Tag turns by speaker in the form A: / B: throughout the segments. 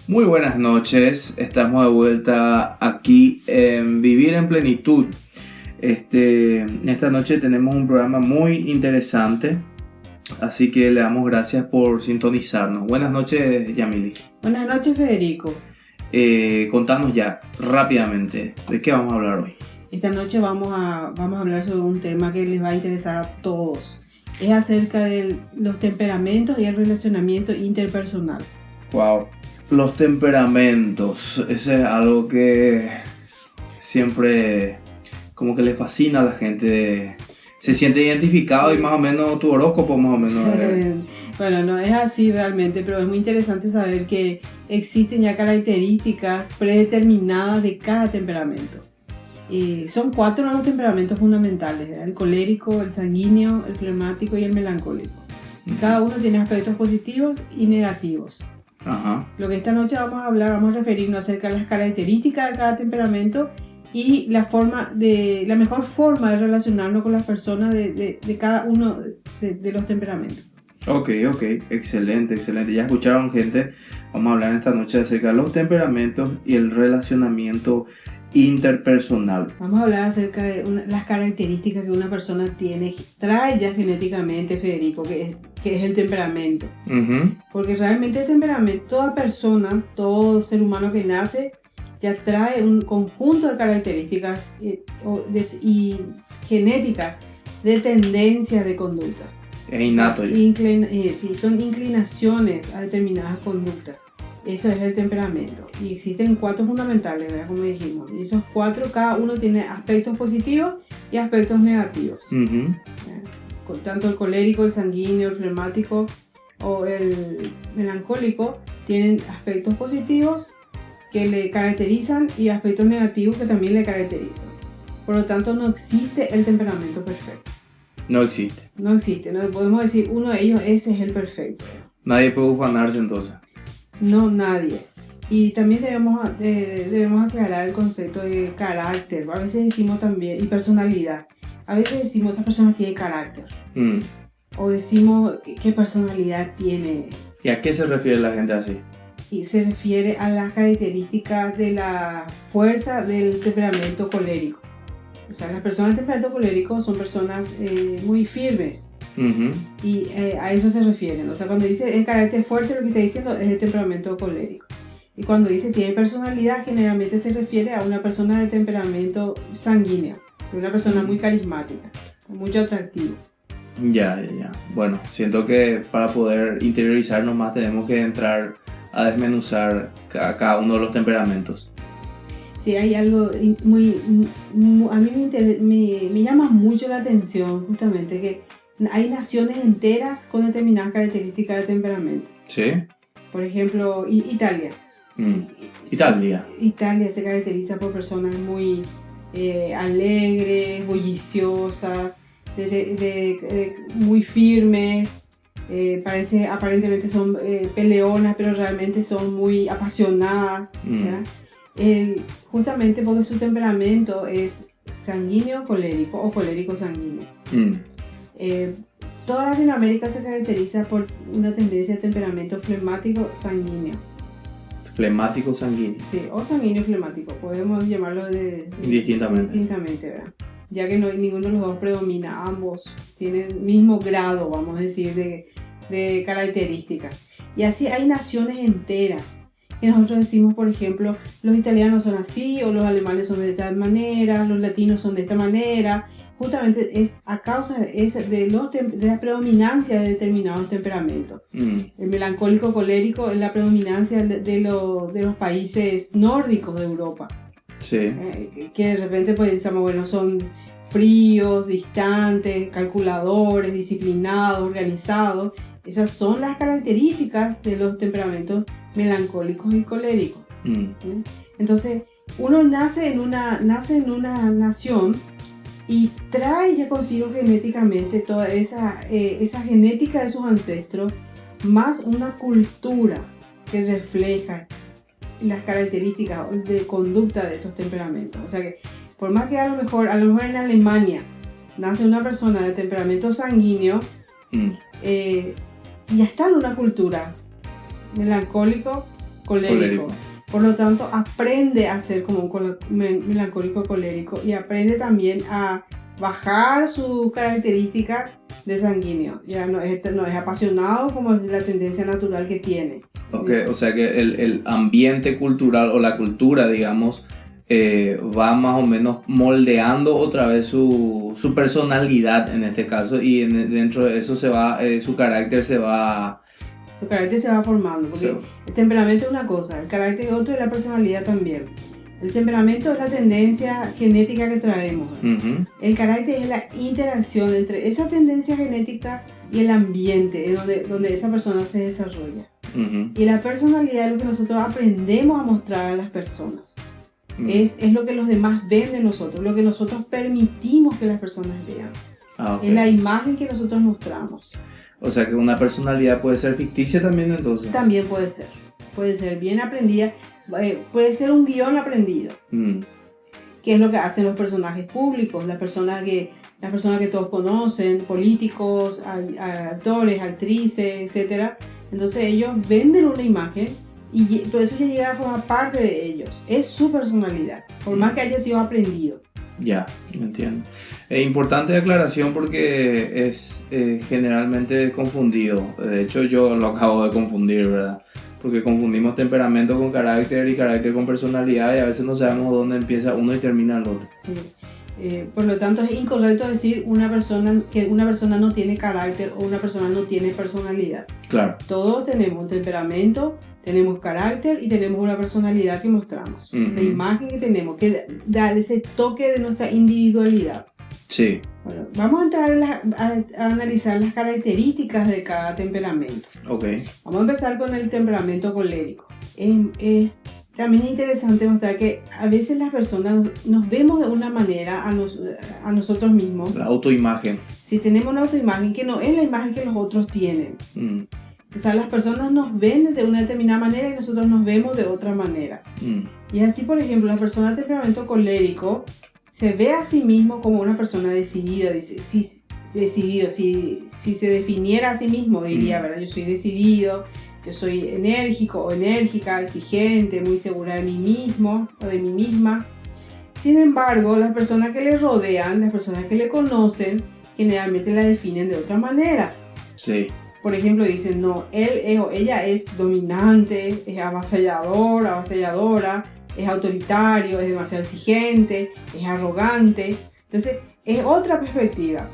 A: Muy buenas noches, estamos de vuelta aquí en Vivir en Plenitud. Esta noche tenemos un programa muy interesante, así que le damos gracias por sintonizarnos. Buenas noches, Yamili.
B: Buenas noches, Federico.
A: Contanos ya rápidamente, ¿de qué vamos a hablar hoy?
B: Esta noche vamos a hablar sobre un tema que les va a interesar a todos. Es acerca de los temperamentos y el relacionamiento interpersonal.
A: Wow. Los temperamentos, ese es algo que siempre como que le fascina a la gente. Se siente identificado y más o menos tu horóscopo más o menos.
B: Bueno, no es así realmente, pero es muy interesante saber que existen ya características predeterminadas de cada temperamento. Son 4 los temperamentos fundamentales, ¿verdad? El colérico, el sanguíneo, el flemático y el melancólico. Cada uno tiene aspectos positivos y negativos.
A: Ajá.
B: Lo que esta noche vamos a referirnos acerca de las características de cada temperamento y la mejor forma de relacionarnos con las personas de cada uno de los temperamentos.
A: Ok, excelente. Ya escucharon, gente. Vamos a hablar esta noche acerca de los temperamentos y el relacionamiento interpersonal.
B: Vamos a hablar acerca de las características que una persona trae ya genéticamente, Federico, que es el temperamento.
A: Uh-huh.
B: Porque realmente el temperamento, toda persona, todo ser humano que nace, ya trae un conjunto de características y genéticas de tendencias de conducta.
A: Es innato.
B: Sí, son inclinaciones a determinadas conductas. Eso es el temperamento. Y existen 4 fundamentales, ¿verdad? Como dijimos. Y esos 4, cada uno tiene aspectos positivos y aspectos negativos.
A: Uh-huh.
B: Tanto el colérico, el sanguíneo, el flemático o el melancólico tienen aspectos positivos que le caracterizan y aspectos negativos que también le caracterizan. Por lo tanto, no existe el temperamento perfecto.
A: No existe.
B: No podemos decir uno de ellos, ese es el perfecto.
A: Nadie puede ufanarse entonces.
B: No, nadie. Y también debemos aclarar el concepto de carácter. A veces decimos también, y personalidad. A veces decimos, esa persona tiene carácter. O decimos, ¿qué personalidad tiene?
A: ¿Y a qué se refiere la gente así?
B: Y se refiere a las características de la fuerza del temperamento colérico. O sea, las personas de temperamento colérico son personas muy firmes.
A: Uh-huh.
B: Y a eso se refieren. O sea, cuando dice el carácter fuerte, lo que está diciendo es el temperamento colérico. Y cuando dice tiene personalidad, generalmente se refiere a una persona de temperamento sanguíneo. Una persona muy carismática, con mucho atractivo.
A: Ya. Bueno, siento que para poder interiorizarnos más tenemos que entrar a desmenuzar cada uno de los temperamentos.
B: Sí, hay algo a mí me llama mucho la atención justamente que hay naciones enteras con determinadas características de temperamento.
A: ¿Sí?
B: Por ejemplo, Italia. Italia se caracteriza por personas muy alegres, bulliciosas, muy firmes. Aparentemente son peleonas, pero realmente son muy apasionadas. Justamente porque su temperamento es sanguíneo colérico o colérico sanguíneo. Toda Latinoamérica se caracteriza por una tendencia de temperamento flemático sanguíneo.
A: Flemático sanguíneo.
B: Sí, o sanguíneo flemático, podemos llamarlo indistintamente, ¿verdad? Ya que no hay ninguno de los dos predomina, ambos tienen el mismo grado, vamos a decir, de características. Y así hay naciones enteras que nosotros decimos, por ejemplo, los italianos son así, o los alemanes son de esta manera, los latinos son de esta manera. Justamente es a causa de la predominancia de determinados temperamentos. El melancólico colérico es la predominancia de los países nórdicos de Europa.
A: Sí.
B: Que de repente pues pensamos, bueno, son fríos, distantes, calculadores, disciplinados, organizados. Esas son las características de los temperamentos melancólicos y coléricos. Entonces, uno nace en una nación y trae ya consigo genéticamente toda esa genética de sus ancestros, más una cultura que refleja las características de conducta de esos temperamentos. O sea que por más que a lo mejor en Alemania nace una persona de temperamento sanguíneo, ya está en una cultura melancólico colérico. Por lo tanto, aprende a ser como un melancólico colérico y aprende también a bajar sus características de sanguíneo. Ya no es apasionado como es la tendencia natural que tiene.
A: Okay, o sea que el ambiente cultural o la cultura, digamos, va más o menos moldeando otra vez su personalidad en este caso, y dentro de eso su carácter se va...
B: Su carácter se va formando, porque el temperamento es una cosa, el carácter es otro y la personalidad también. El temperamento es la tendencia genética que traemos.
A: Uh-huh.
B: El carácter es la interacción entre esa tendencia genética y el ambiente donde esa persona se desarrolla.
A: Uh-huh.
B: Y la personalidad es lo que nosotros aprendemos a mostrar a las personas. Uh-huh. Es lo que los demás ven de nosotros, lo que nosotros permitimos que las personas vean.
A: Okay.
B: Es la imagen que nosotros mostramos.
A: O sea que una personalidad puede ser ficticia también, entonces.
B: También puede ser bien aprendida, puede ser un guión aprendido. Que es lo que hacen los personajes públicos, las personas que todos conocen, políticos, actores, actrices, etc. Entonces ellos venden una imagen y por eso ya llega a formar parte de ellos. Es su personalidad, por más que haya sido aprendido.
A: Ya, entiendo. Importante aclaración porque es generalmente confundido. De hecho, yo lo acabo de confundir, ¿verdad? Porque confundimos temperamento con carácter y carácter con personalidad, y a veces no sabemos dónde empieza uno y termina el otro.
B: Sí. Por lo tanto, es incorrecto decir que una persona no tiene carácter o una persona no tiene personalidad.
A: Claro.
B: Todos tenemos un temperamento, tenemos carácter y tenemos una personalidad que mostramos.
A: Uh-huh.
B: La imagen que tenemos, que da ese toque de nuestra individualidad.
A: Sí.
B: Bueno, vamos a entrar a analizar las características de cada temperamento.
A: Okay.
B: Vamos a empezar con el temperamento colérico. También es interesante mostrar que a veces las personas nos vemos de una manera a nosotros mismos.
A: La autoimagen.
B: Si tenemos una autoimagen que no es la imagen que los otros tienen. O sea, las personas nos ven de una determinada manera y nosotros nos vemos de otra manera. Y así, por ejemplo, la persona de temperamento colérico se ve a sí mismo como una persona decidida. Dice, si se definiera a sí mismo, diría, ¿verdad? Yo soy decidido, yo soy enérgico o enérgica, exigente, muy segura de mí mismo o de mí misma. Sin embargo, las personas que le rodean, las personas que le conocen, generalmente la definen de otra manera.
A: Sí.
B: Por ejemplo, dicen, no, él o ella es dominante, es avasalladora, es autoritario, es demasiado exigente, es arrogante. Entonces, es otra perspectiva.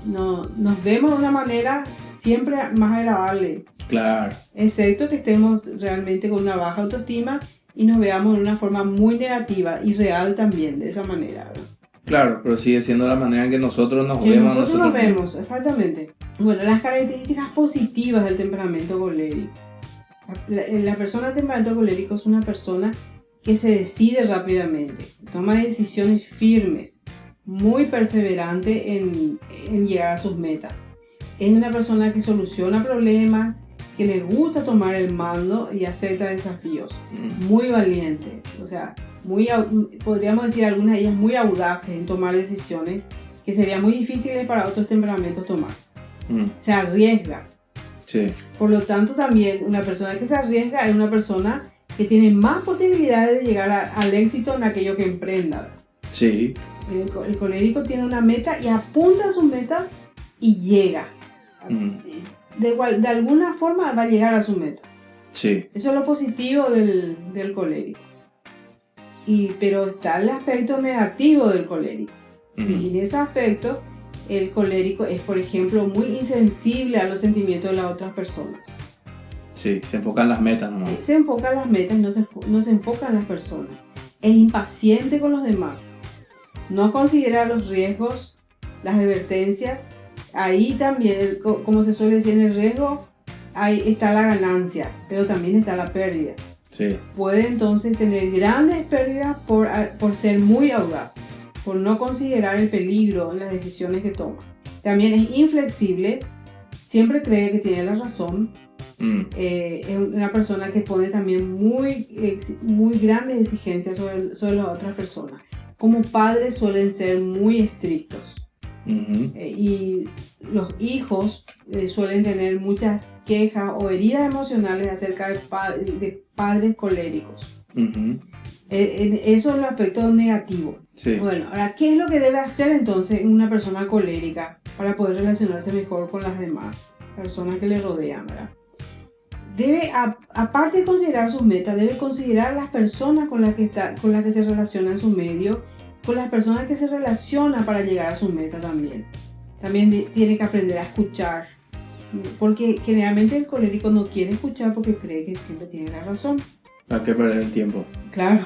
B: No, nos vemos de una manera siempre más agradable.
A: Claro.
B: Excepto que estemos realmente con una baja autoestima y nos veamos de una forma muy negativa y real también, de esa manera, ¿verdad? Claro,
A: pero sigue siendo la manera en que nosotros nos
B: vemos.
A: Nosotros
B: nos vemos, exactamente. Bueno, las características positivas del temperamento colérico. La persona de temperamento colérico es una persona que se decide rápidamente, toma decisiones firmes, muy perseverante en llegar a sus metas. Es una persona que soluciona problemas, que le gusta tomar el mando y acepta desafíos. Muy valiente, o sea, podríamos decir algunas de ellas muy audaces en tomar decisiones que serían muy difíciles para otros temperamentos tomar. Se arriesga.
A: Sí.
B: Por lo tanto, también una persona que se arriesga es una persona que tiene más posibilidades de llegar al éxito en aquello que emprenda.
A: Sí.
B: El colérico tiene una meta y apunta a su meta y llega. De alguna forma va a llegar a su meta.
A: Sí.
B: Eso es lo positivo del colérico. Pero está el aspecto negativo del colérico. Y en ese aspecto, el colérico es, por ejemplo, muy insensible a los sentimientos de las otras personas.
A: Sí, se enfoca en las metas nomás.
B: Se enfoca en las metas, no se enfoca en las personas. Es impaciente con los demás. No considera los riesgos, las advertencias. Ahí también, como se suele decir en el riesgo, ahí está la ganancia, pero también está la pérdida.
A: Sí.
B: Puede entonces tener grandes pérdidas por ser muy audaz, por no considerar el peligro en las decisiones que toma. También es inflexible, siempre cree que tiene la razón. Es una persona que pone también muy grandes exigencias sobre las otras personas. Como padres suelen ser muy estrictos. Y los hijos suelen tener muchas quejas o heridas emocionales acerca de padres coléricos. Eso es el aspecto negativo.
A: Sí.
B: Bueno, ahora, ¿qué es lo que debe hacer entonces una persona colérica para poder relacionarse mejor con las demás personas que le rodean, ¿verdad? Debe, aparte de considerar sus metas, debe considerar las personas con las que se relaciona en su medio, con las personas que se relacionan para llegar a su meta también. También tiene que aprender a escuchar, porque generalmente el colérico no quiere escuchar porque cree que siempre tiene la razón.
A: ¿Para qué perder el tiempo?
B: Claro,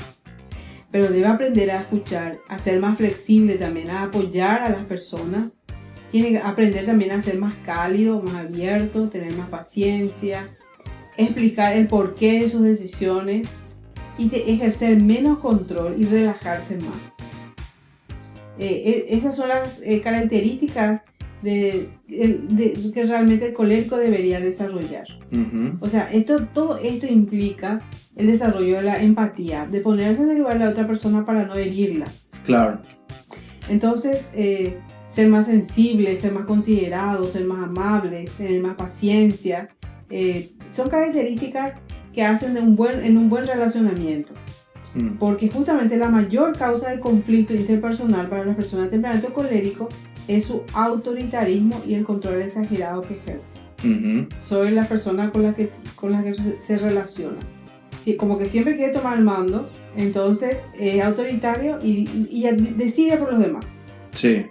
B: pero debe aprender a escuchar, a ser más flexible también, a apoyar a las personas. Tiene que aprender también a ser más cálido, más abierto, tener más paciencia, explicar el porqué de sus decisiones y ejercer menos control y relajarse más. Esas son las características que realmente el colérico debería desarrollar. O sea, todo esto implica el desarrollo de la empatía, de ponerse en el lugar de la otra persona para no herirla.
A: Claro.
B: Entonces, ser más sensible, ser más considerado, ser más amable, tener más paciencia, son características que hacen en un buen relacionamiento. Porque justamente la mayor causa de conflicto interpersonal para las personas de temperamento colérico es su autoritarismo y el control exagerado que ejerce sobre la persona con la que se relaciona. Sí, como que siempre quiere tomar el mando, entonces es autoritario y decide por los demás.
A: Sí.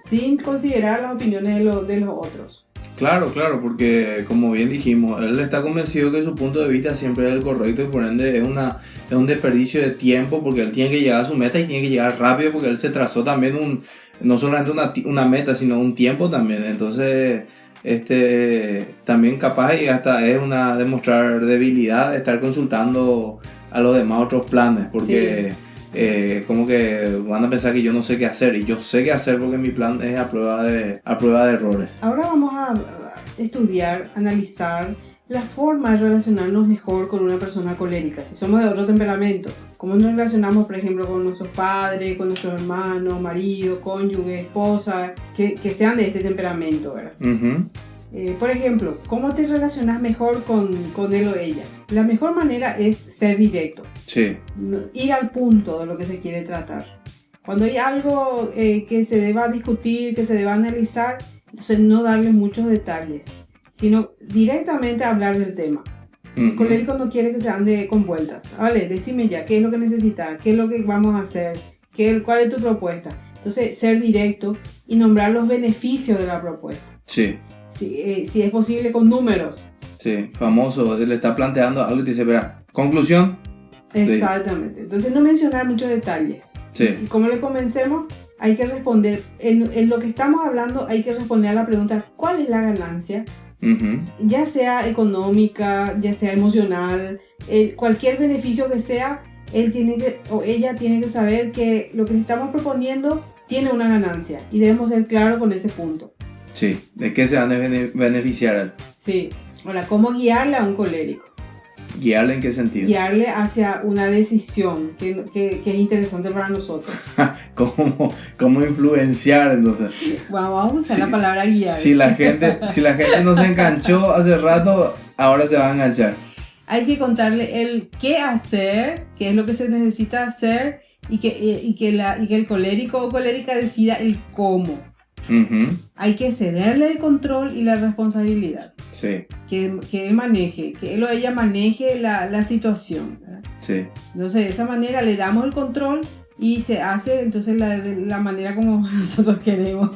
B: Sin considerar las opiniones de los otros.
A: Claro, porque como bien dijimos, él está convencido que su punto de vista siempre es el correcto y por ende es un desperdicio de tiempo porque él tiene que llegar a su meta y tiene que llegar rápido porque él se trazó también no solamente una meta, sino un tiempo también. Entonces, también capaz y hasta es demostrar debilidad estar consultando a los demás otros planes porque... Sí. Como que van a pensar que yo no sé qué hacer y yo sé qué hacer porque mi plan es a prueba de errores.
B: Ahora vamos a estudiar, analizar la forma de relacionarnos mejor con una persona colérica. Si somos de otro temperamento, cómo nos relacionamos, por ejemplo, con nuestros padres, con nuestros hermanos, marido, cónyuge, esposa, que sean de este temperamento, ¿verdad? Por ejemplo, ¿cómo te relacionas mejor con él o ella? La mejor manera es ser directo.
A: Sí.
B: Ir al punto de lo que se quiere tratar. Cuando hay algo que se deba discutir, que se deba analizar, entonces no darle muchos detalles, sino directamente hablar del tema. El colérico no quiere que se ande con vueltas. Vale, decime ya, ¿qué es lo que necesitas? ¿Qué es lo que vamos a hacer? ¿Cuál es tu propuesta? Entonces, ser directo y nombrar los beneficios de la propuesta.
A: Sí.
B: Si es posible con números.
A: Sí, famoso, le está planteando algo y te dice, espera, conclusión.
B: Exactamente, entonces no mencionar muchos detalles.
A: Sí.
B: Y como le convencemos, hay que responder, en lo que estamos hablando hay que responder a la pregunta, ¿cuál es la ganancia? Ya sea económica, ya sea emocional, cualquier beneficio que sea, él o ella tiene que saber que lo que estamos proponiendo tiene una ganancia y debemos ser claros con ese punto.
A: Sí, ¿de qué se van a beneficiar a él?
B: Sí, ahora, ¿cómo guiarle a un colérico?
A: ¿Guiarle en qué sentido?
B: Guiarle hacia una decisión que es interesante para nosotros.
A: ¿Cómo influenciar entonces?
B: Bueno, vamos a usar la palabra guiar.
A: Si la gente no se enganchó hace rato, ahora se va a enganchar.
B: Hay que contarle el qué hacer, qué es lo que se necesita hacer y que el colérico o colérica decida el cómo. Hay que cederle el control y la responsabilidad.
A: Sí.
B: Que él maneje, que él o ella maneje la situación, ¿verdad?
A: Sí.
B: Entonces, de esa manera le damos el control y se hace entonces la manera como nosotros queremos.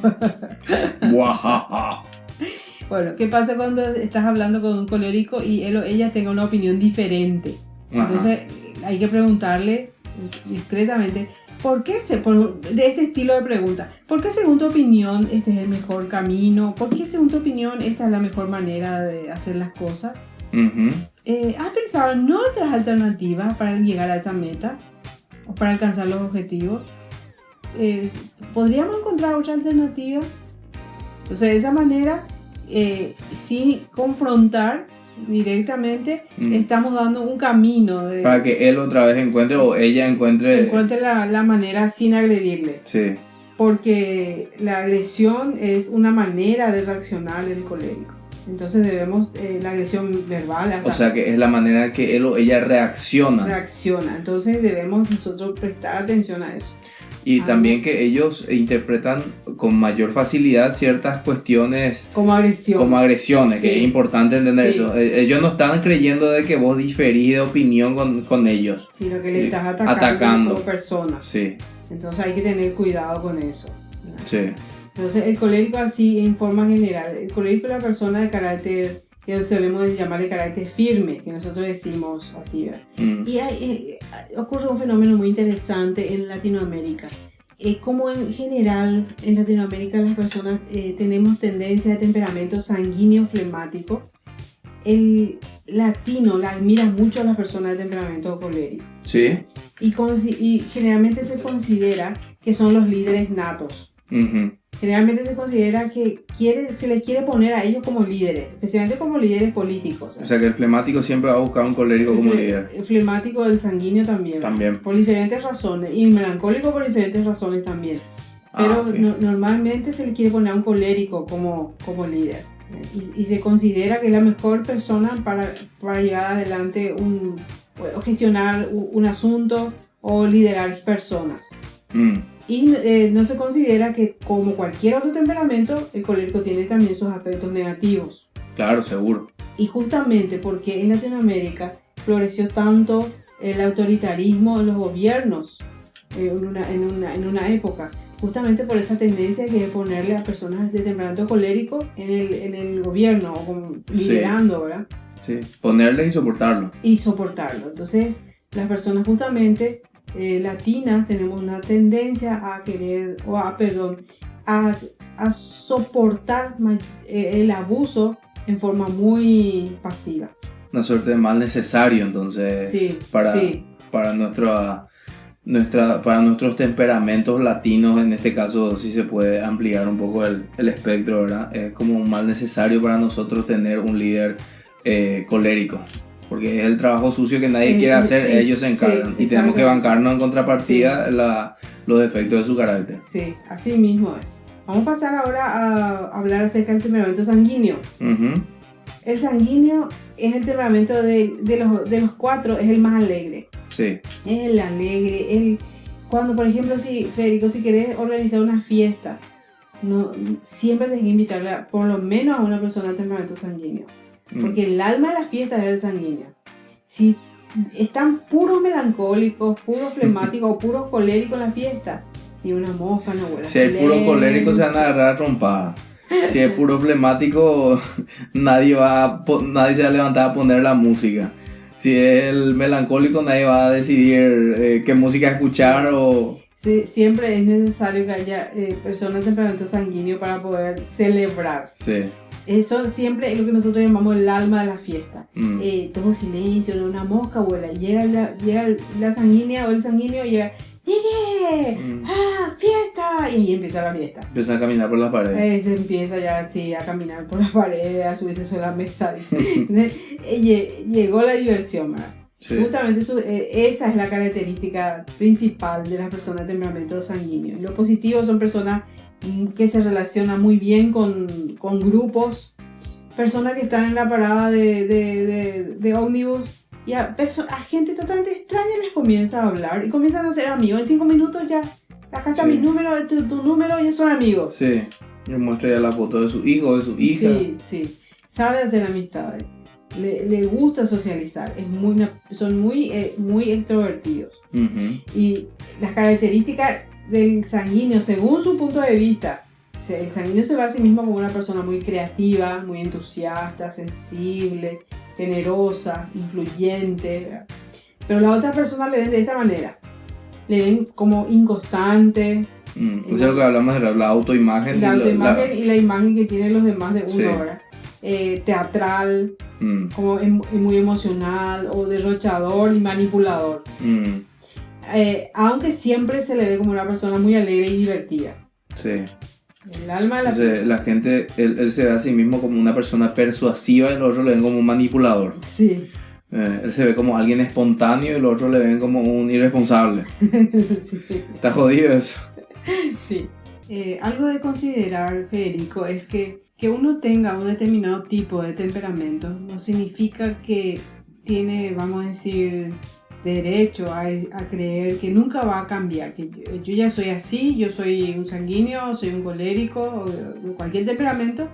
B: Bueno, ¿qué pasa cuando estás hablando con un colérico y él o ella tenga una opinión diferente? Entonces, hay que preguntarle discretamente, de este estilo de pregunta, ¿por qué según tu opinión este es el mejor camino? ¿Por qué según tu opinión esta es la mejor manera de hacer las cosas? ¿Has pensado en otras alternativas para llegar a esa meta o para alcanzar los objetivos? ¿Podríamos encontrar otra alternativa? Entonces, de esa manera, sin confrontar directamente, estamos dando un camino
A: para que él otra vez encuentre o ella encuentre
B: la manera sin agredirle.
A: Sí.
B: porque la agresión es una manera de reaccionar del colérico. Entonces debemos, la agresión verbal...
A: O sea que es la manera en que él o ella reacciona.
B: Entonces debemos nosotros prestar atención a eso.
A: Y también que ellos interpretan con mayor facilidad ciertas cuestiones
B: como agresiones,
A: sí. Que es importante entender eso. Ellos no están creyendo de que vos diferís de opinión con ellos,
B: sino que le estás atacando como persona.
A: Sí.
B: Entonces hay que tener cuidado con eso, ¿verdad?
A: Sí.
B: Entonces el colérico, así en forma general, el colérico es la persona de carácter, que solemos llamar de carácter firme, que nosotros decimos así, ¿verdad? Y ocurre un fenómeno muy interesante en Latinoamérica. Como en general en Latinoamérica las personas tenemos tendencia de temperamento sanguíneo flemático, el latino la admira mucho a las personas de temperamento colérico.
A: Sí.
B: Y generalmente se considera que son los líderes natos.
A: Uh-huh.
B: Generalmente se considera que se les quiere poner a ellos como líderes, especialmente como líderes políticos.
A: O sea que el flemático siempre va a buscar un colérico como líder.
B: El flemático, el sanguíneo también. Por diferentes razones. Y el melancólico por diferentes razones también. Pero okay. Normalmente se le quiere poner a un colérico como líder. Y se considera que es la mejor persona para llevar adelante o gestionar un asunto o liderar personas. Y no se considera que, como cualquier otro temperamento, el colérico tiene también sus aspectos negativos.
A: Claro, seguro.
B: Y justamente porque en Latinoamérica floreció tanto el autoritarismo en los gobiernos en una época, justamente por esa tendencia que es ponerle a personas de temperamento colérico en el gobierno, o como liderando,
A: sí.
B: ¿verdad?
A: Sí, ponerle y soportarlo.
B: Entonces, las personas justamente latinas tenemos una tendencia a querer, a soportar el abuso en forma muy pasiva.
A: Una suerte de mal necesario, entonces, para nuestros temperamentos latinos, en este caso sí se puede ampliar un poco el espectro, ¿verdad? Es como un mal necesario para nosotros tener un líder colérico, porque es el trabajo sucio que nadie quiere hacer, ellos se encargan, y tenemos que bancarnos en contrapartida los defectos de su carácter.
B: Sí, así mismo es. Vamos a pasar ahora a hablar acerca del temperamento sanguíneo.
A: Uh-huh.
B: El sanguíneo es el temperamento de los cuatro, es el más alegre.
A: Sí.
B: El alegre, cuando por ejemplo, Federico, si querés organizar una fiesta, siempre tenés que invitarle por lo menos a una persona de temperamento sanguíneo. Porque el alma de la fiesta es el sanguíneo. Si están puros melancólicos, puros flemáticos o puros coléricos en la fiesta, ni una mosca no huele.
A: Si hay puros coléricos se van a agarrar a trompada. Si es puro flemático, nadie se va a levantar a poner la música. Si es el melancólico, nadie va a decidir qué música escuchar o...
B: Sí, siempre es necesario que haya personas de temperamento sanguíneo para poder celebrar.
A: Sí.
B: Eso siempre es lo que nosotros llamamos el alma de la fiesta. Todo silencio, no una mosca vuela. Llega la sanguínea o el sanguíneo y llega... ¡Llegué! ¡Ah, fiesta! Y ahí empieza la fiesta.
A: Empieza a caminar por las paredes.
B: Se empieza ya así a caminar por las paredes, a subirse sobre la mesa. Llegó la diversión, ¿verdad? Sí. Justamente esa es la característica principal de las personas de temperamento sanguíneo. Lo positivo son personas que se relacionan muy bien con grupos, personas que están en la parada de ómnibus. Y a gente totalmente extraña les comienza a hablar y comienzan a ser amigos. En 5 minutos ya, acá está mi número, tu número, ya son amigos.
A: Sí, le muestra ya la foto de su hijo, de su hija.
B: Sí, sabe hacer amistades, le gusta socializar, son muy extrovertidos. Uh-huh. Y las características del sanguíneo, según su punto de vista, el sanguíneo se ve a sí mismo como una persona muy creativa, muy entusiasta, sensible, generosa, influyente, ¿verdad? Pero la otra persona le ven de esta manera, le ven como inconstante.
A: O sea, lo que hablamos de la autoimagen.
B: Y la imagen que tienen los demás de uno, ¿verdad? Teatral, como muy emocional, o derrochador y manipulador. Aunque siempre se le ve como una persona muy alegre y divertida.
A: Sí.
B: El alma de la...
A: Entonces, la gente, él se ve a sí mismo como una persona persuasiva y el otro le ven como un manipulador.
B: Sí.
A: Él se ve como alguien espontáneo y el otro le ven como un irresponsable.
B: Sí.
A: Está jodido eso.
B: Sí. Algo de considerar, Federico, es que uno tenga un determinado tipo de temperamento no significa que tiene, vamos a decir, derecho a creer que nunca va a cambiar, que yo ya soy así, yo soy un sanguíneo, soy un colérico, o cualquier temperamento,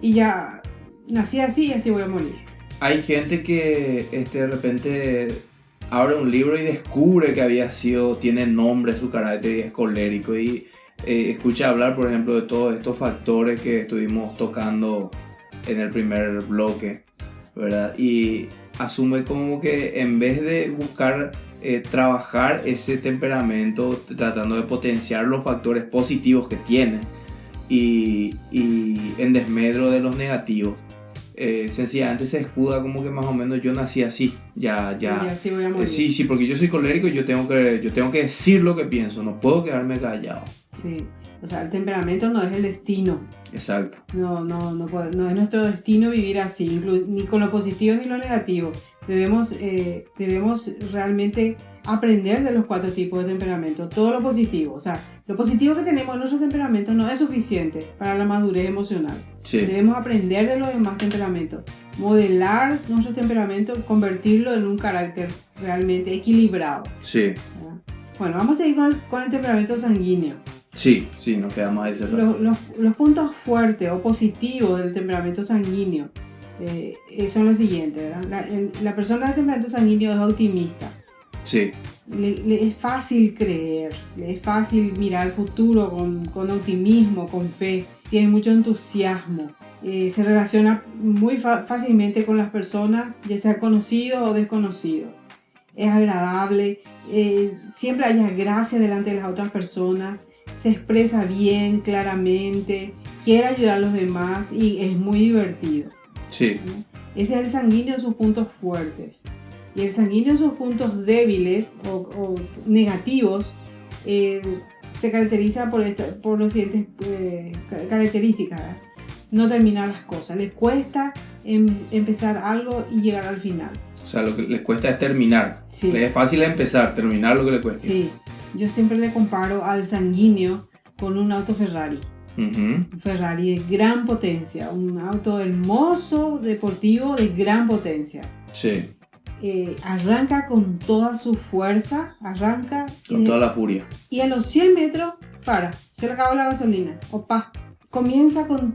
B: y ya nací así y así voy a morir.
A: Hay gente que de repente abre un libro y descubre que tiene nombre su carácter y es colérico, y escucha hablar, por ejemplo, de todos estos factores que estuvimos tocando en el primer bloque, ¿verdad? Y asume como que en vez de buscar trabajar ese temperamento tratando de potenciar los factores positivos que tiene y en desmedro de los negativos, sencillamente se escuda como que más o menos yo nací así, ya
B: sí voy a morir.
A: Sí, porque yo soy colérico y yo tengo que decir lo que pienso, no puedo quedarme callado.
B: Sí, o sea, el temperamento no es el destino.
A: Exacto.
B: No es nuestro destino vivir así, ni con lo positivo ni lo negativo. Debemos realmente aprender de los 4 tipos de temperamento, todo lo positivo. O sea, lo positivo que tenemos en nuestro temperamento no es suficiente para la madurez emocional.
A: Sí.
B: Debemos aprender de los demás temperamentos, modelar nuestro temperamento, convertirlo en un carácter realmente equilibrado.
A: Sí.
B: Bueno, vamos a seguir con el temperamento sanguíneo.
A: Sí, nos quedamos ahí cerrados.
B: Los puntos fuertes o positivos del temperamento sanguíneo son los siguientes, ¿verdad? La persona del temperamento sanguíneo es optimista.
A: Sí.
B: Le es fácil creer, le es fácil mirar el futuro con optimismo, con fe, tiene mucho entusiasmo, se relaciona muy fácilmente con las personas, ya sea conocido o desconocido. Es agradable, siempre haya gracia delante de las otras personas, se expresa bien, claramente, quiere ayudar a los demás y es muy divertido.
A: Sí.
B: Ese es el sanguíneo en sus puntos fuertes. Y el sanguíneo en sus puntos débiles o negativos se caracteriza por los siguientes características, ¿verdad? No terminar las cosas, les cuesta empezar algo y llegar al final.
A: O sea, lo que les cuesta es terminar.
B: Sí.
A: Les es fácil empezar, terminar lo que les cuesta.
B: Sí, yo siempre le comparo al sanguíneo con un auto Ferrari. Un Ferrari de gran potencia, un auto hermoso, deportivo, de gran potencia.
A: Sí.
B: Arranca con toda su fuerza,
A: con toda la furia.
B: Y a los 100 metros, se le acabó la gasolina. Opa. Comienza con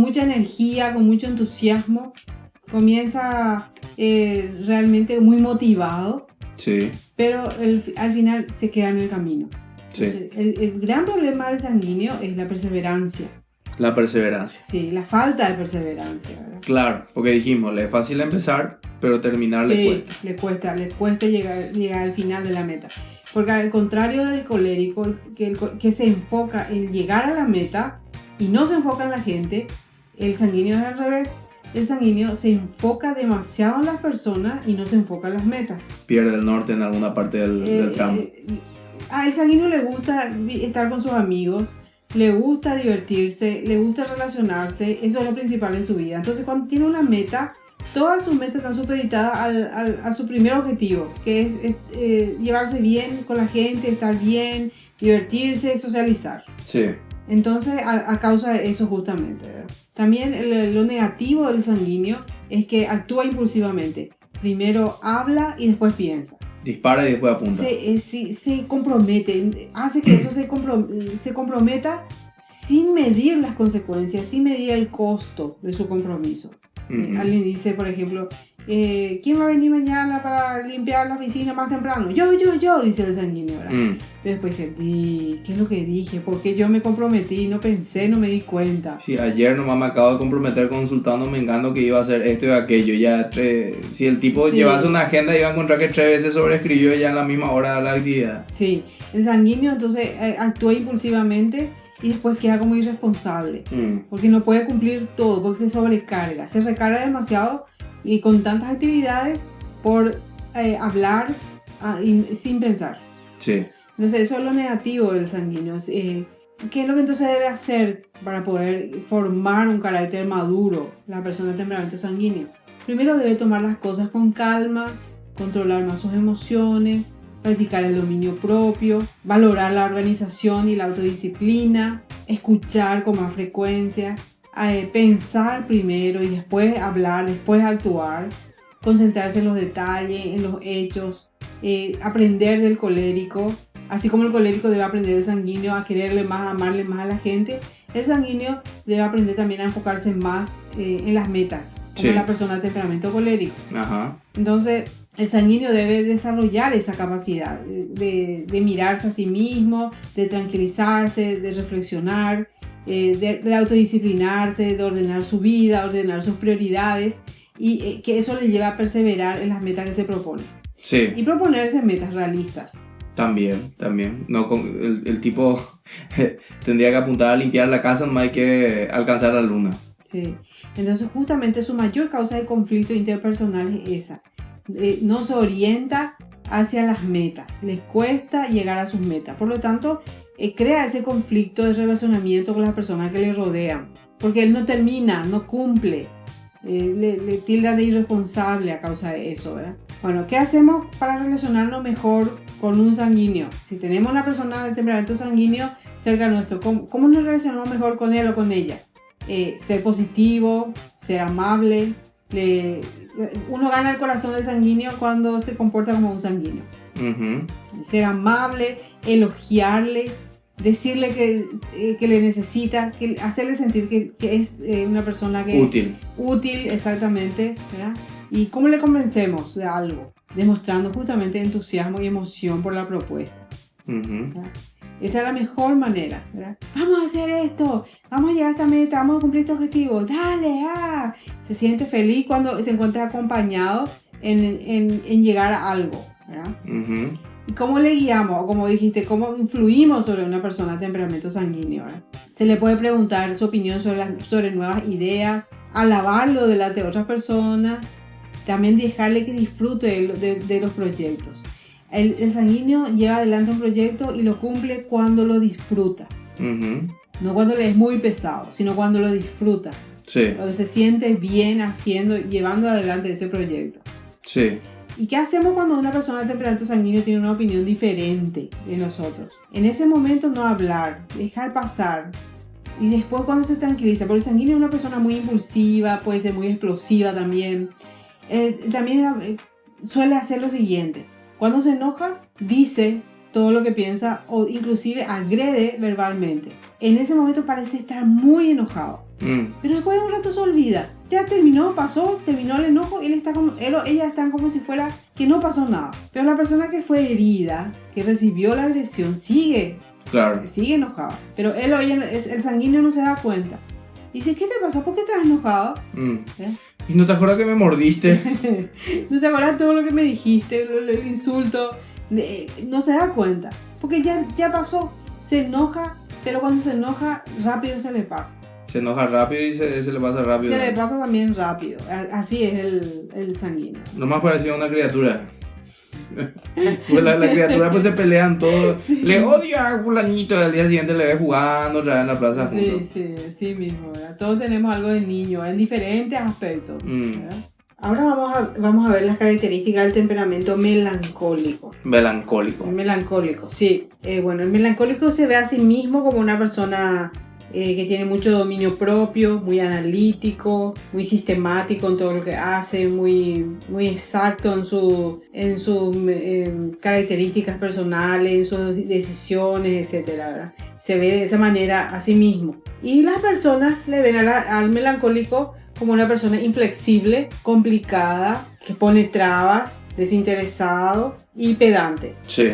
B: mucha energía, con mucho entusiasmo, comienza realmente muy motivado.
A: Sí.
B: Pero al final se queda en el camino.
A: Sí.
B: Entonces, el gran problema del sanguíneo es la perseverancia.
A: La perseverancia.
B: Sí, la falta de perseverancia, ¿verdad?
A: Claro, porque dijimos, le es fácil empezar, pero terminar
B: le cuesta llegar al final de la meta. Porque al contrario del colérico, que se enfoca en llegar a la meta y no se enfoca en la gente, el sanguíneo es al revés. El sanguíneo se enfoca demasiado en las personas y no se enfoca en las metas.
A: Pierde el norte en alguna parte del tramo.
B: Al sanguíneo le gusta estar con sus amigos, le gusta divertirse, le gusta relacionarse, eso es lo principal en su vida. Entonces, cuando tiene una meta, todas sus metas están supeditadas a su primer objetivo, que es llevarse bien con la gente, estar bien, divertirse, socializar.
A: Sí.
B: Entonces, a causa de eso justamente, ¿verdad? También lo negativo del sanguíneo es que actúa impulsivamente. Primero habla y después piensa.
A: Dispara y después apunta.
B: Se compromete, hace que eso se comprometa sin medir las consecuencias, sin medir el costo de su compromiso. Alguien dice, por ejemplo, ¿quién va a venir mañana para limpiar la oficina más temprano? Yo, dice el sanguíneo, ¿verdad? Después dice, ¿qué es lo que dije? Porque yo me comprometí, no pensé, no me di cuenta.
A: Sí, ayer nomás me acabo de comprometer consultando Mengano que iba a hacer esto y aquello. Si el tipo llevase una agenda, iba a encontrar que 3 veces sobreescribió ya en la misma hora de la actividad.
B: Sí, el sanguíneo entonces actúa impulsivamente y después queda como irresponsable, porque no puede cumplir todo, porque se recarga demasiado y con tantas actividades por hablar sin pensar.
A: Sí.
B: Entonces eso es lo negativo del sanguíneo. ¿Qué es lo que entonces debe hacer para poder formar un carácter maduro la persona de temperamento sanguíneo? Primero debe tomar las cosas con calma, controlar más sus emociones, practicar el dominio propio, valorar la organización y la autodisciplina, escuchar con más frecuencia, pensar primero y después hablar, después actuar, concentrarse en los detalles, en los hechos, aprender del colérico. Así como el colérico debe aprender del sanguíneo a quererle más, a amarle más a la gente, el sanguíneo debe aprender también a enfocarse más en las metas, como la persona de temperamento colérico.
A: Ajá.
B: Entonces, el sanguíneo debe desarrollar esa capacidad de mirarse a sí mismo, de tranquilizarse, de reflexionar, de autodisciplinarse, de ordenar su vida, ordenar sus prioridades, y que eso le lleva a perseverar en las metas que se propone.
A: Sí.
B: Y proponerse metas realistas.
A: También. No, el tipo tendría que apuntar a limpiar la casa, no hay que alcanzar la luna.
B: Sí. Entonces, justamente su mayor causa de conflicto interpersonal es esa. No se orienta hacia las metas, les cuesta llegar a sus metas. Por lo tanto, crea ese conflicto de relacionamiento con las personas que le rodean. Porque él no termina, no cumple. Le tilda de irresponsable a causa de eso, ¿verdad? Bueno, ¿qué hacemos para relacionarnos mejor con un sanguíneo? Si tenemos una persona de temperamento sanguíneo cerca nuestro, ¿cómo nos relacionamos mejor con él o con ella? Ser positivo, ser amable. Uno gana el corazón del sanguíneo cuando se comporta como un sanguíneo. Uh-huh. Ser amable, elogiarle, decirle que le necesita, hacerle sentir que es una persona que útil, exactamente, ¿verdad? ¿Y cómo le convencemos de algo? Demostrando justamente entusiasmo y emoción por la propuesta. Uh-huh. Esa es la mejor manera, ¿verdad? Vamos a hacer esto, vamos a llegar a esta meta, vamos a cumplir este objetivo, dale, Se siente feliz cuando se encuentra acompañado en llegar a algo, ¿verdad? Uh-huh. ¿Y cómo le guiamos? O como dijiste, ¿cómo influimos sobre una persona de temperamento sanguíneo? ¿Verdad? Se le puede preguntar su opinión sobre nuevas ideas, alabarlo delante de otras personas, también dejarle que disfrute de los proyectos. El sanguíneo lleva adelante un proyecto y lo cumple cuando lo disfruta. Uh-huh. No cuando le es muy pesado, sino cuando lo disfruta.
A: Sí.
B: Cuando se siente bien llevando adelante ese proyecto.
A: Sí.
B: ¿Y qué hacemos cuando una persona de temperamento sanguíneo tiene una opinión diferente de nosotros? En ese momento no hablar, dejar pasar. Y después cuando se tranquiliza, porque el sanguíneo es una persona muy impulsiva, puede ser muy explosiva también. También suele hacer lo siguiente. Cuando se enoja, dice todo lo que piensa o inclusive agrede verbalmente. En ese momento parece estar muy enojado. Pero después de un rato se olvida. Ya terminó el enojo, él o ella están como si fuera que no pasó nada. Pero la persona que fue herida, que recibió la agresión, sigue enojado. Pero él o ella, el sanguíneo no se da cuenta. Dice, ¿qué te pasa? ¿Por qué estás enojado?
A: ¿Y no te acuerdas que me mordiste?
B: ¿No te acuerdas todo lo que me dijiste? El insulto. No se da cuenta. Porque ya pasó. Se enoja, pero cuando se enoja, rápido se le pasa.
A: Se enoja rápido y se le pasa rápido.
B: Se le pasa también rápido. Así es el sanguíneo.
A: No más parecía una criatura. Pues la criatura pues se pelean todos. Sí. Le odia a fulanito, al día siguiente le ve jugando otra vez en la plaza juntos.
B: Sí mismo, ¿verdad? Todos tenemos algo de niño en diferentes aspectos, ¿verdad? Ahora vamos a ver las características del temperamento melancólico.
A: El
B: melancólico, sí. Bueno, el melancólico se ve a sí mismo como una persona que tiene mucho dominio propio, muy analítico, muy sistemático en todo lo que hace, muy exacto en sus características personales, en sus decisiones, etc. ¿verdad? Se ve de esa manera a sí mismo. Y las personas le ven al melancólico como una persona inflexible, complicada, que pone trabas, desinteresado y pedante.
A: Sí.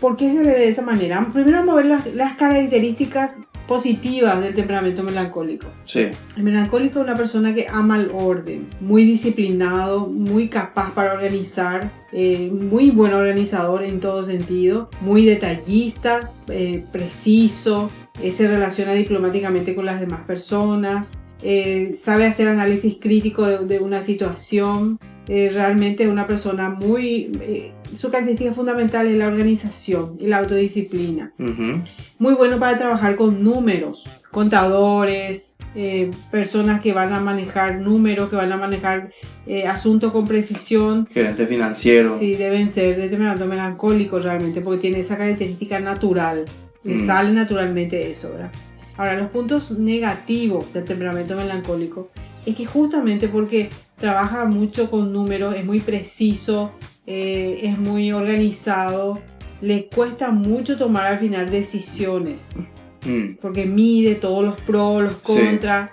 B: ¿Por qué se le ve de esa manera? Primero vamos a ver las características positivas del temperamento melancólico.
A: Sí.
B: El melancólico es una persona que ama el orden, muy disciplinado, muy capaz para organizar, muy buen organizador en todo sentido, muy detallista, preciso, se relaciona diplomáticamente con las demás personas, sabe hacer análisis crítico de una situación. Realmente es una persona su característica fundamental es la organización y la autodisciplina. Uh-huh. Muy bueno para trabajar con números, contadores, personas que van a manejar números, que van a manejar asuntos con precisión.
A: Gerente financiero.
B: Sí, deben ser de temperamento melancólico realmente, porque tiene esa característica natural. Le sale naturalmente eso, ¿verdad? Ahora, los puntos negativos del temperamento melancólico es que justamente porque trabaja mucho con números, es muy preciso, es muy organizado, le cuesta mucho tomar al final decisiones. Porque mide todos los pros, los contras,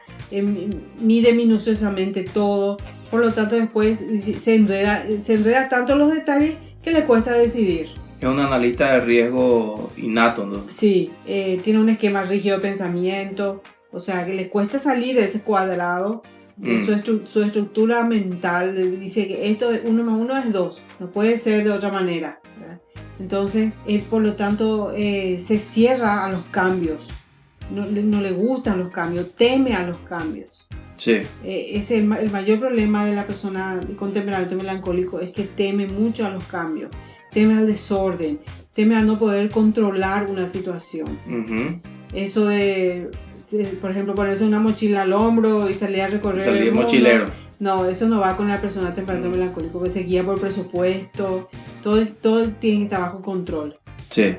B: mide minuciosamente todo. Por lo tanto, después se enreda tanto en los detalles que le cuesta decidir.
A: Es un analista de riesgo innato, ¿no?
B: Sí, tiene un esquema rígido de pensamiento, o sea, que le cuesta salir de ese cuadrado. Su estructura mental dice que esto es 1 más 1 es 2, no puede ser de otra manera, ¿verdad? Entonces, por lo tanto, se cierra a los cambios, no le gustan los cambios, teme a los cambios.
A: Sí.
B: Es el mayor problema de la persona con temperamento melancólico, es que teme mucho a los cambios, teme al desorden, teme a no poder controlar una situación. Eso de, por ejemplo, ponerse una mochila al hombro y salir a recorrer
A: salir
B: el mundo.
A: Mochilero.
B: No, eso no va con la persona temperamento melancólico, que se guía por presupuesto, todo tiene que estar bajo control.
A: Sí.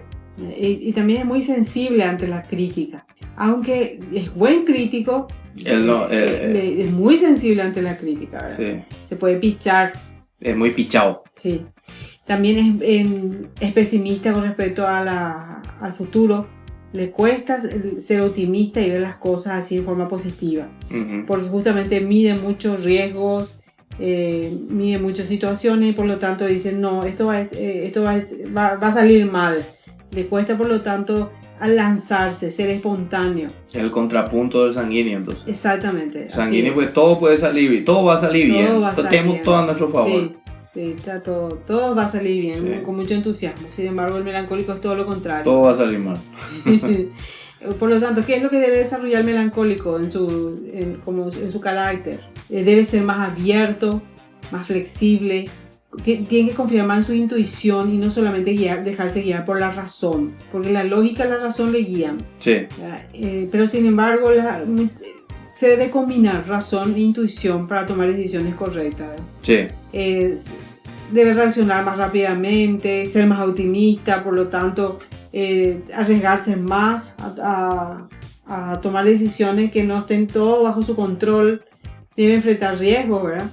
B: Y también es muy sensible ante la crítica. Aunque es buen crítico, es muy sensible ante la crítica, ¿verdad? Sí. Se puede pichar.
A: Es muy pichado.
B: Sí. También es pesimista con respecto al futuro. Le cuesta ser optimista y ver las cosas así en forma positiva. Porque justamente mide muchos riesgos, mide muchas situaciones y por lo tanto dice, no, esto va a salir mal. Le cuesta por lo tanto al lanzarse, ser espontáneo.
A: El contrapunto del sanguíneo, entonces.
B: Exactamente.
A: Sanguíneo, pues todo puede salir bien, todo va a salir bien. Tenemos todo a nuestro favor.
B: Sí, está todo va a salir bien, con mucho entusiasmo. Sin embargo, el melancólico es todo lo contrario.
A: Todo va a salir mal.
B: Por lo tanto, ¿qué es lo que debe desarrollar el melancólico en su carácter? Debe ser más abierto, más flexible. Tiene que confiar más en su intuición y no solamente dejarse guiar por la razón, porque la lógica y la razón le guían.
A: Sí.
B: Pero sin embargo, se debe combinar razón e intuición para tomar decisiones correctas.
A: Sí.
B: Debe reaccionar más rápidamente, ser más optimista, por lo tanto, arriesgarse más a tomar decisiones que no estén todo bajo su control. Debe enfrentar riesgos, ¿verdad?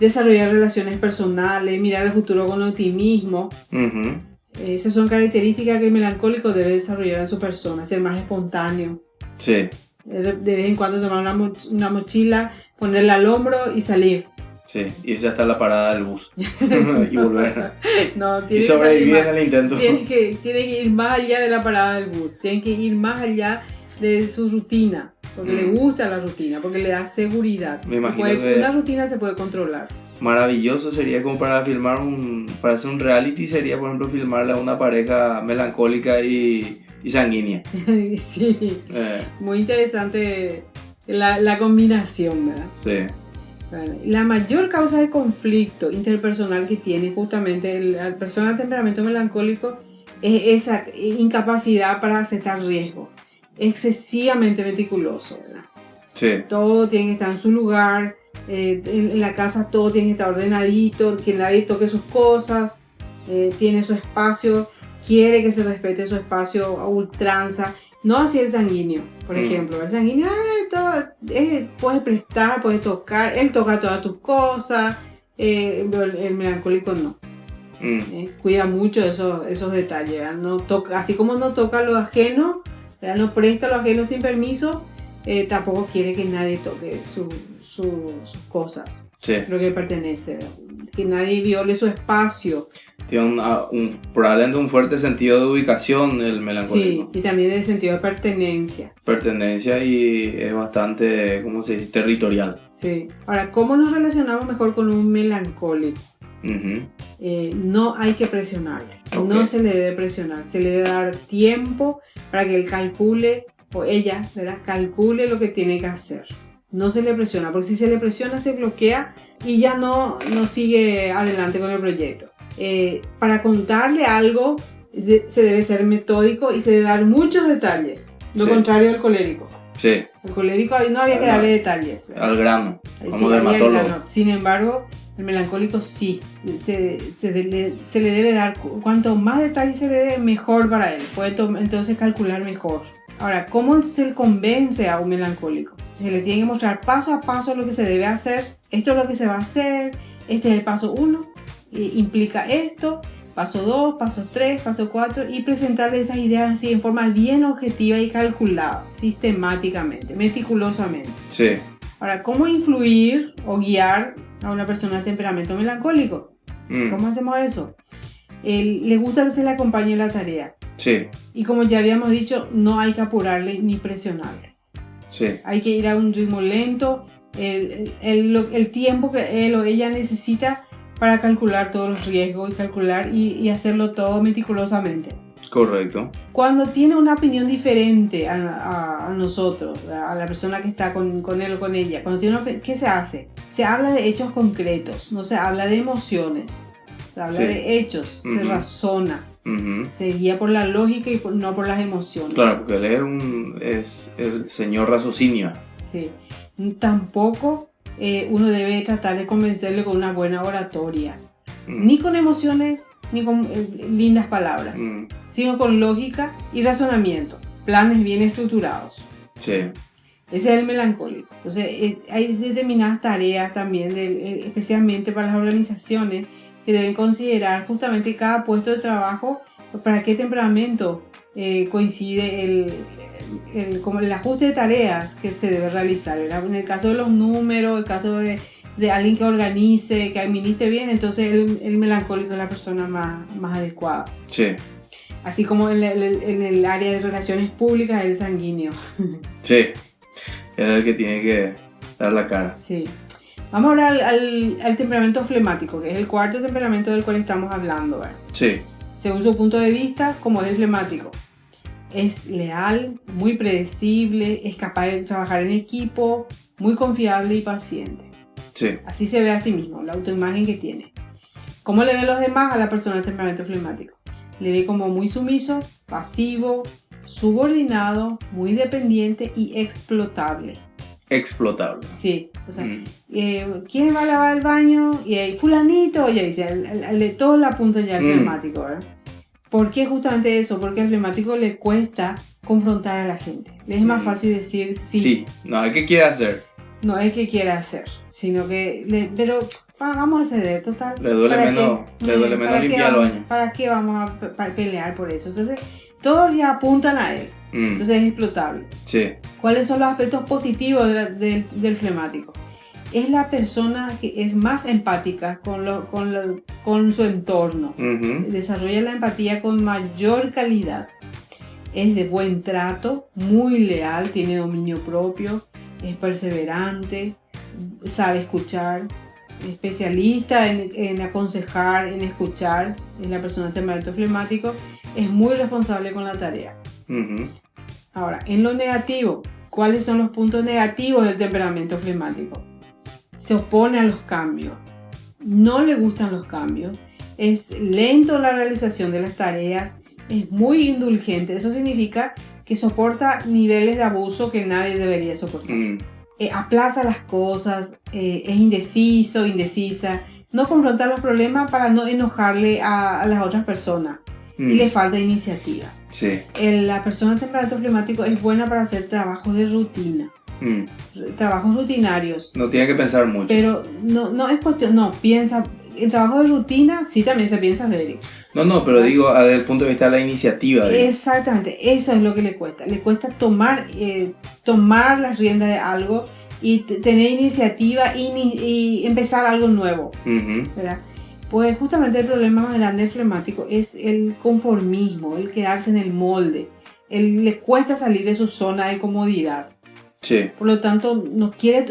B: Desarrollar relaciones personales, mirar el futuro con optimismo. Esas son características que el melancólico debe desarrollar en su persona, ser más espontáneo.
A: Sí.
B: De vez en cuando tomar una mochila, ponerla al hombro y salir.
A: Sí, irse hasta la parada del bus y volver.
B: No,
A: y sobrevivir en el intento.
B: Tiene que ir más allá de la parada del bus, tiene que ir más allá de su rutina, porque le gusta la rutina, porque le da seguridad.
A: Me imagino que
B: una rutina se puede controlar.
A: Maravilloso sería como para filmar para hacer un reality, sería por ejemplo filmarle a una pareja melancólica y sanguínea.
B: Sí, muy interesante la combinación, ¿verdad?
A: Sí.
B: La mayor causa de conflicto interpersonal que tiene justamente la persona de temperamento melancólico es esa incapacidad para aceptar riesgo. Excesivamente meticuloso, ¿verdad?
A: Sí.
B: Todo tiene que estar en su lugar, en la casa todo tiene que estar ordenadito, que nadie toque sus cosas, tiene su espacio, quiere que se respete su espacio a ultranza. No así el sanguíneo, por ejemplo. El sanguíneo, puedes prestar, puedes tocar, él toca todas tus cosas, el melancólico no. Cuida mucho esos detalles, no toca, así como no toca lo ajeno, no presta lo ajeno sin permiso, tampoco quiere que nadie toque sus cosas, lo que pertenece, que nadie viole su espacio.
A: Tiene probablemente un fuerte sentido de ubicación el melancólico.
B: Sí, y también el sentido de pertenencia.
A: Pertenencia y es bastante, ¿cómo se dice? Territorial.
B: Sí. Ahora, ¿cómo nos relacionamos mejor con un melancólico? No hay que presionarle, no se le debe presionar, se le debe dar tiempo para que él calcule, o ella, ¿verdad? Calcule lo que tiene que hacer. No se le presiona, porque si se le presiona se bloquea y ya no sigue adelante con el proyecto. Para contarle algo se debe ser metódico y se debe dar muchos detalles, lo contrario del colérico.
A: Sí.
B: El colérico no había que darle detalles, ¿verdad?
A: Al grano, como dermatólogo.
B: Sin embargo, El melancólico sí, se le debe dar, cuanto más detalles se le dé, mejor para él, puede entonces calcular mejor. Ahora, ¿cómo se le convence a un melancólico? Se le tiene que mostrar paso a paso lo que se debe hacer, esto es lo que se va a hacer, este es el paso 1, implica esto, paso 2, paso 3, paso 4, y presentarle esas ideas así en forma bien objetiva y calculada, sistemáticamente, meticulosamente.
A: Sí.
B: Ahora, ¿cómo influir o guiar a una persona de temperamento melancólico? ¿Cómo hacemos eso? Le gusta que se le acompañe en la tarea.
A: Sí.
B: Y como ya habíamos dicho, no hay que apurarle ni presionarle.
A: Sí.
B: Hay que ir a un ritmo lento, el tiempo que él o ella necesita para calcular todos los riesgos y hacerlo todo meticulosamente.
A: Correcto.
B: Cuando tiene una opinión diferente a nosotros, a la persona que está con él o con ella, ¿qué se hace? Se habla de hechos concretos, no se habla de emociones, se habla de hechos, se razona, se guía por la lógica y no por las emociones.
A: Claro, porque él es el señor raciocinio.
B: Sí. Tampoco uno debe tratar de convencerle con una buena oratoria, ni con emociones, ni con lindas palabras, sino con lógica y razonamiento, planes bien estructurados.
A: Sí.
B: Ese es el melancólico. Entonces, hay determinadas tareas también, especialmente para las organizaciones, que deben considerar justamente cada puesto de trabajo, para qué temperamento coincide como el ajuste de tareas que se debe realizar. En el caso de los números, el caso de alguien que organice, que administre bien, entonces el melancólico es la persona más adecuada.
A: Sí.
B: Así como en el área de relaciones públicas, el sanguíneo.
A: Sí, es el que tiene que dar la cara.
B: Sí. Vamos ahora al temperamento flemático, que es el cuarto temperamento del cual estamos hablando, ¿verdad?
A: Sí.
B: Según su punto de vista, como es el flemático. Es leal, muy predecible, es capaz de trabajar en equipo, muy confiable y paciente.
A: Sí.
B: Así se ve a sí mismo, la autoimagen que tiene. ¿Cómo le ven los demás a la persona de temperamento flemático? Le ve como muy sumiso, pasivo, subordinado, muy dependiente y explotable.
A: Explotable.
B: Sí, o sea, ¿quién va a lavar el baño? Y fulanito, ya dice, el de todos la apuntan ya al flemático, ¿verdad? ¿Por qué justamente eso? Porque al flemático le cuesta confrontar a la gente. Le es más fácil decir sí.
A: Sí, no, ¿qué quiere hacer?
B: No es que quiera hacer, sino que pero vamos a ceder, total.
A: Le duele menos limpiar el baño.
B: ¿Para qué vamos a pelear por eso? Entonces, todos ya apuntan a él. Entonces es explotable.
A: Sí.
B: ¿Cuáles son los aspectos positivos del flemático? Es la persona que es más empática con su entorno. Desarrolla la empatía con mayor calidad. Es de buen trato, muy leal, tiene dominio propio, es perseverante, sabe escuchar, especialista en aconsejar, en escuchar. Es la persona de temperamento flemático, es muy responsable con la tarea. Ahora, en lo negativo, ¿cuáles son los puntos negativos del temperamento flemático? Se opone a los cambios, no le gustan los cambios, es lento en la realización de las tareas, es muy indulgente. Eso significa que soporta niveles de abuso que nadie debería soportar. Aplaza las cosas, es indeciso, indecisa, no confronta los problemas para no enojarle a las otras personas. Y le falta iniciativa.
A: Sí.
B: La persona de temperamento flemático es buena para hacer trabajos de rutina. Trabajos rutinarios.
A: No tiene que pensar mucho.
B: Pero no es cuestión, no, piensa. En trabajo de rutina sí también se piensa Eric.
A: No, pero digo desde el punto de vista de la iniciativa.
B: Exactamente, eso es lo que le cuesta. Le cuesta tomar las riendas de algo y tener iniciativa y empezar algo nuevo. ¿Verdad? Pues justamente el problema más grande del flemático es el conformismo, el quedarse en el molde. Le cuesta salir de su zona de comodidad.
A: Sí.
B: Por lo tanto, no quiere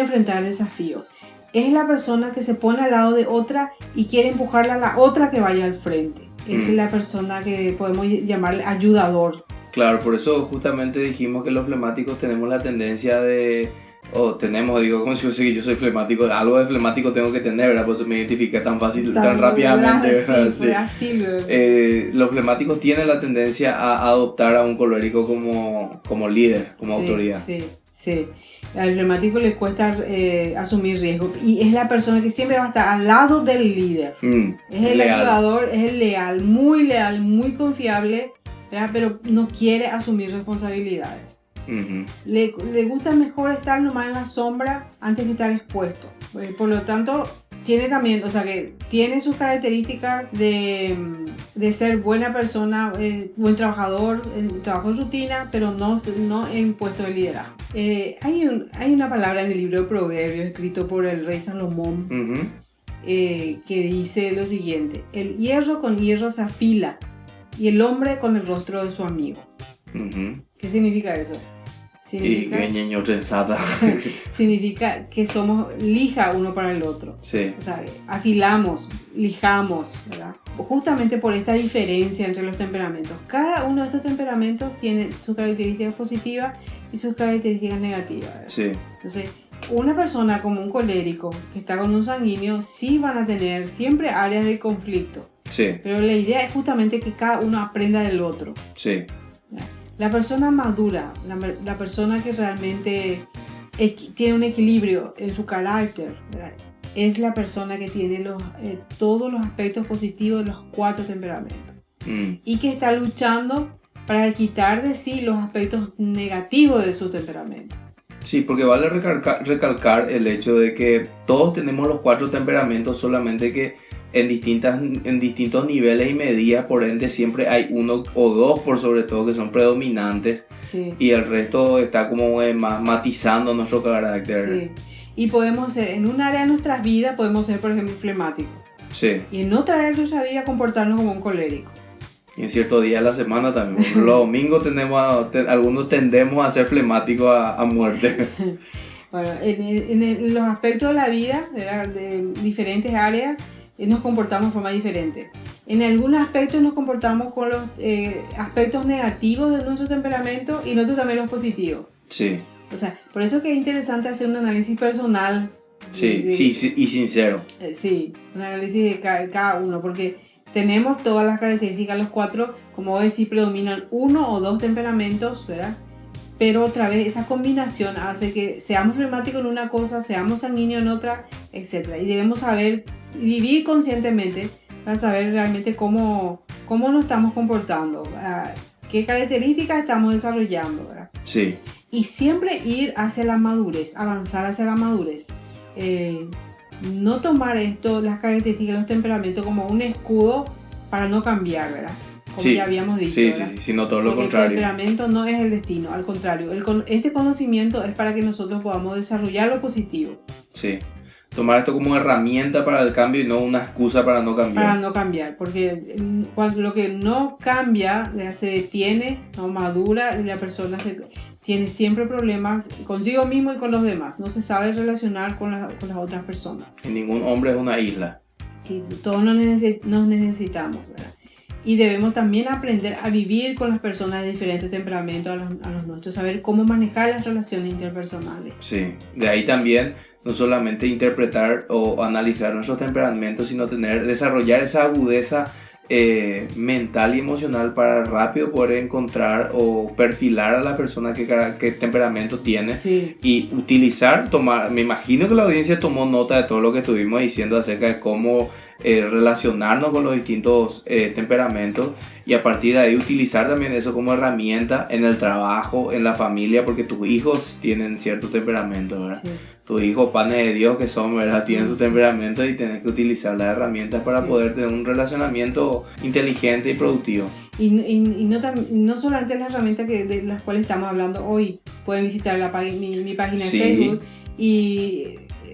B: enfrentar desafíos. Es la persona que se pone al lado de otra y quiere empujarla a la otra que vaya al frente. Es la persona que podemos llamarle ayudador. Claro,
A: por eso justamente dijimos que los flemáticos tenemos la tendencia de... digo, como si fuese que yo soy flemático, algo de flemático tengo que tener, ¿verdad? Por eso me identifiqué tan fácil, tan rápidamente, ¿verdad?
B: Sí. Así,
A: los flemáticos tienen la tendencia a adoptar a un colérico como líder, como autoridad.
B: Sí. Al flemático le cuesta asumir riesgo y es la persona que siempre va a estar al lado del líder. Es el ayudador, es el leal, muy confiable, ¿verdad? Pero no quiere asumir responsabilidades. Le gusta mejor estar nomás en la sombra antes que estar expuesto. Por lo tanto, tiene también, o sea que tiene sus características de ser buena persona, buen trabajador, en trabajo en rutina, pero no en puesto de liderazgo. Hay una palabra en el libro de Proverbios escrito por el rey Salomón que dice lo siguiente: el hierro con hierro se afila y el hombre con el rostro de su amigo. ¿Qué significa eso? Significa que somos lija uno para el otro.
A: Sí.
B: O sea, afilamos, lijamos, ¿verdad? Justamente por esta diferencia entre los temperamentos. Cada uno de estos temperamentos tiene sus características positivas y sus características negativas, ¿verdad?
A: Sí.
B: Entonces, una persona como un colérico que está con un sanguíneo sí van a tener siempre áreas de conflicto.
A: Sí.
B: Pero la idea es justamente que cada uno aprenda del otro.
A: Sí.
B: ¿Verdad? La persona madura, la persona que realmente tiene un equilibrio en su carácter, ¿verdad? Es la persona que tiene todos los aspectos positivos de los 4 temperamentos. Y que está luchando para quitar de sí los aspectos negativos de su temperamento.
A: Sí, porque vale recalcar el hecho de que todos tenemos los 4 temperamentos, solamente que en distintos niveles y medidas, por ende siempre hay uno o dos por sobre todo que son predominantes.
B: Sí.
A: Y el resto está como más matizando nuestro carácter.
B: Sí. Y podemos ser, en un área de nuestras vidas podemos ser, por ejemplo, flemáticos.
A: Sí.
B: Y en otra área de nuestra vida comportarnos como un colérico.
A: Y en ciertos días de la semana también. Los domingos algunos tendemos a ser flemáticos a muerte.
B: Bueno, en los aspectos de la vida, de diferentes áreas, nos comportamos de forma diferente. En algunos aspectos nos comportamos con los aspectos negativos de nuestro temperamento y en otros también los positivos.
A: Sí.
B: O sea, por eso que es interesante hacer un análisis personal.
A: Sí, y sincero.
B: Sí, un análisis de cada uno, porque tenemos todas las características, los 4, como vos decís, predominan 1 o 2 temperamentos, ¿verdad? Pero otra vez esa combinación hace que seamos flemáticos en una cosa, seamos sanguíneos en otra, etc. Y debemos saber vivir conscientemente para saber realmente cómo nos estamos comportando, qué características estamos desarrollando, ¿verdad?
A: Sí.
B: Y siempre ir hacia la madurez, avanzar hacia la madurez. No tomar las características de los temperamentos como un escudo para no cambiar, ¿verdad? Como ya habíamos dicho,
A: sí,
B: ¿verdad?
A: Sí, sino todo lo
B: Porque
A: contrario.
B: El temperamento no es el destino, al contrario. Este conocimiento es para que nosotros podamos desarrollar lo positivo.
A: Sí. Tomar esto como herramienta para el cambio y no una excusa para no cambiar.
B: Para no cambiar, porque cuando lo que no cambia se detiene, no madura, y la persona tiene siempre problemas consigo mismo y con los demás. No se sabe relacionar con las otras personas.
A: Y ningún hombre es una isla.
B: Que todos nos necesitamos, ¿verdad? Y debemos también aprender a vivir con las personas de diferentes temperamentos a los nuestros, saber cómo manejar las relaciones interpersonales.
A: Sí, de ahí también no solamente interpretar o analizar nuestros temperamentos, sino desarrollar esa agudeza mental y emocional para rápido poder encontrar o perfilar a la persona qué temperamento tiene.
B: Sí.
A: Y me imagino que la audiencia tomó nota de todo lo que estuvimos diciendo acerca de cómo relacionarnos con los distintos temperamentos, y a partir de ahí utilizar también eso como herramienta en el trabajo, en la familia, porque tus hijos tienen cierto temperamento, ¿verdad? Sí. Tus hijos, panes de Dios que son, ¿verdad? Tienen su temperamento y tienes que utilizar las herramientas para poder tener un relacionamiento inteligente y productivo.
B: Y no solamente las herramientas de las cuales estamos hablando hoy. Pueden visitar mi página de Facebook y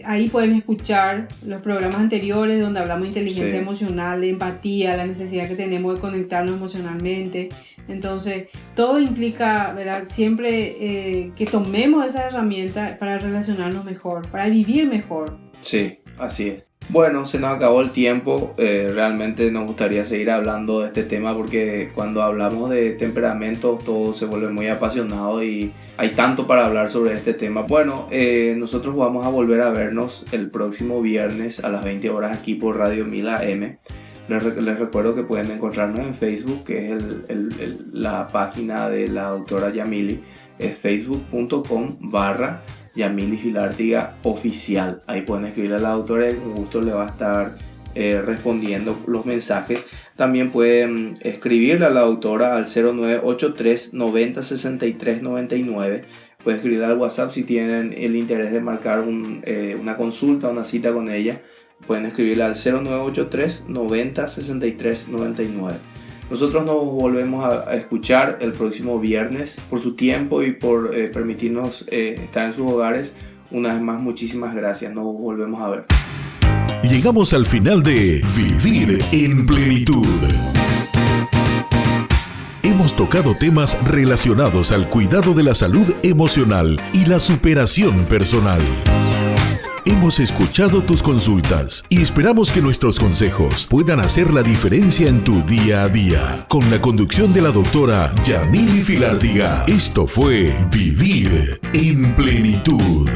B: ahí pueden escuchar los programas anteriores donde hablamos de inteligencia emocional, de empatía, la necesidad que tenemos de conectarnos emocionalmente. Entonces, todo implica, ¿verdad? Siempre que tomemos esa herramienta para relacionarnos mejor, para vivir mejor.
A: Sí, así es. Bueno, se nos acabó el tiempo. Realmente nos gustaría seguir hablando de este tema porque cuando hablamos de temperamentos todo se vuelve muy apasionado y hay tanto para hablar sobre este tema. Bueno, nosotros vamos a volver a vernos el próximo viernes a las 20 horas aquí por Radio 1000 AM. Les recuerdo que pueden encontrarnos en Facebook, que es la página de la doctora Yamily, es facebook.com/ Yamily Filártiga Oficial. Ahí pueden escribirle a la doctora y con gusto le va a estar respondiendo los mensajes. También pueden escribirle a la doctora al 0983 90 63 99. Pueden escribirle al WhatsApp si tienen el interés de marcar una consulta, una cita con ella. Pueden escribirle al 0983 90 63 99. Nosotros nos volvemos a escuchar el próximo viernes. Por su tiempo y por permitirnos estar en sus hogares, una vez más, muchísimas gracias. Nos volvemos a ver.
C: Llegamos al final de Vivir en Plenitud. Hemos tocado temas relacionados al cuidado de la salud emocional y la superación personal. Hemos escuchado tus consultas y esperamos que nuestros consejos puedan hacer la diferencia en tu día a día. Con la conducción de la doctora Yamily Filártiga, esto fue Vivir en Plenitud.